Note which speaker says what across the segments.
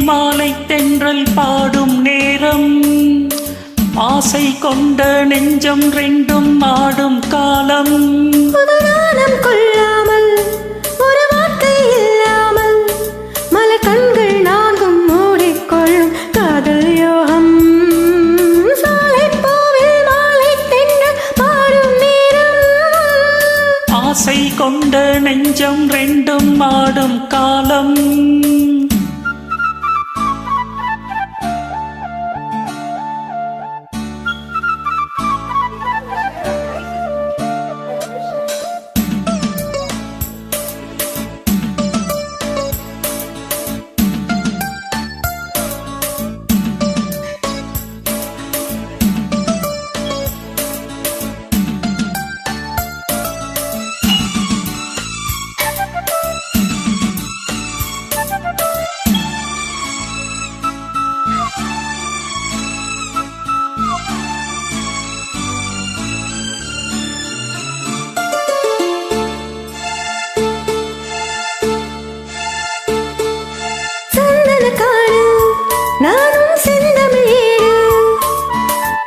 Speaker 1: பூவில் மாலை தென்றல் பாடும் நேரம் ஆசை கொண்ட நெஞ்சம் ரெண்டும் ஆடும் காலம்
Speaker 2: கொள்ளாமல் ஒரு வார்த்தை இல்லாமல் மல கண்கள் நான்கும் மூடிக்கொள்ளும் காதல் யோகம் சாலை பூவில் மாலை தென்றல் பாடும் நேரம்
Speaker 1: ஆசை கொண்ட நெஞ்சம் ரெண்டும் ஆடும் காலம்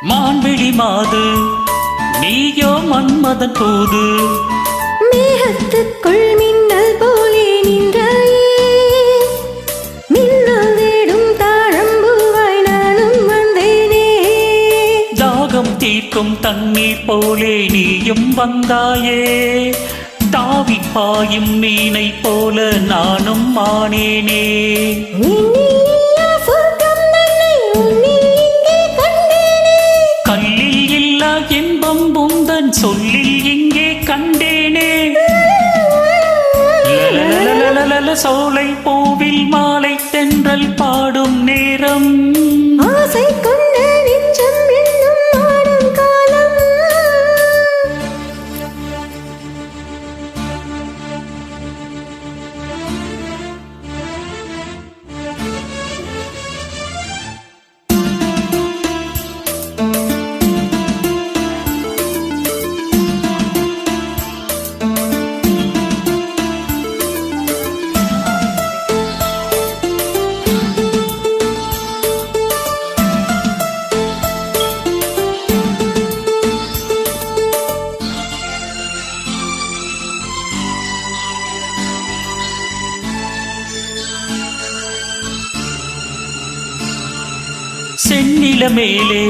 Speaker 1: மான்விழி மாது நீயோ மன்மதன் தூது
Speaker 2: மேகத்துக்குள் மின்னல் போலே நின்றாயே மின்னல் தேடும் தாழம்பூவாய் நானும் வந்தேனே
Speaker 1: தாகம் தீர்க்கும் தண்ணீர் போலே நீயும் வந்தாயே தாவி பாயும் மீனை போல நானும் ஆனேனே கல்லில் இல்லா இன்பம் உந்தன் சொல்லில் இங்கே கண்டேனே சோலை பூவில் மாலை தென்றல் பாடும் நேரம்
Speaker 2: ஆசை கொண்ட நெஞ்சம் என்னும் ஆடும் காலம்
Speaker 1: செந்நில மேலே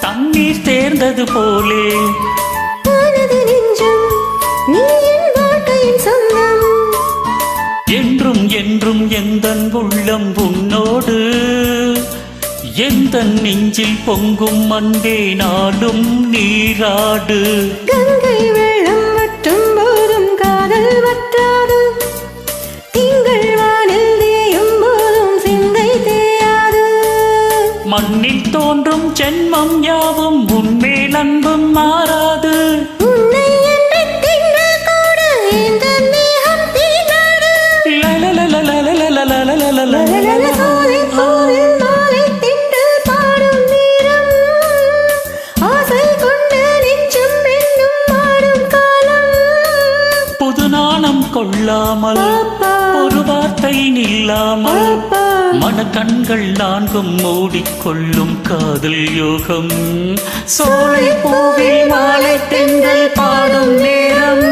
Speaker 1: தண்ணீர் தேர்ந்தது போலே
Speaker 2: நெஞ்சம் நீ என் வாழ்க்கையின் சொந்தம்
Speaker 1: என்றும் என்றும் எந்தன் உள்ளம் உன்னோடு எந்தன் நெஞ்சில் பொங்கும் அன்பே நாளும் நீராடு
Speaker 2: கங்கை வெள்ளம் வற்றும் போதும் காதல் வற்றாது திங்கள் வானில் தேயும் போதும் சிந்தை தேயாது
Speaker 1: மண்ணில் தோன்றும் ஜென்மம் யாவும் உன்மேல் அன்பும் மாறாது
Speaker 2: உன்னை என்று திங்கள் கூட இந்த மேகம் தீராது சோலை பூவில் மாலை தென்றல் பாடும் நேரம் ஆசை கொண்ட நெஞ்சம் என்னும் ஆடும் காலம்
Speaker 1: புது நாணம் கொள்ளாமல் ஒரு வார்த்தை நில்லாமல் மனக்கண்கள் நான்கும் மூடிக்கொள்ளும் காதல் யோகம் சோலை பூவில் மாலை தென்றல் பாடும் நேரம்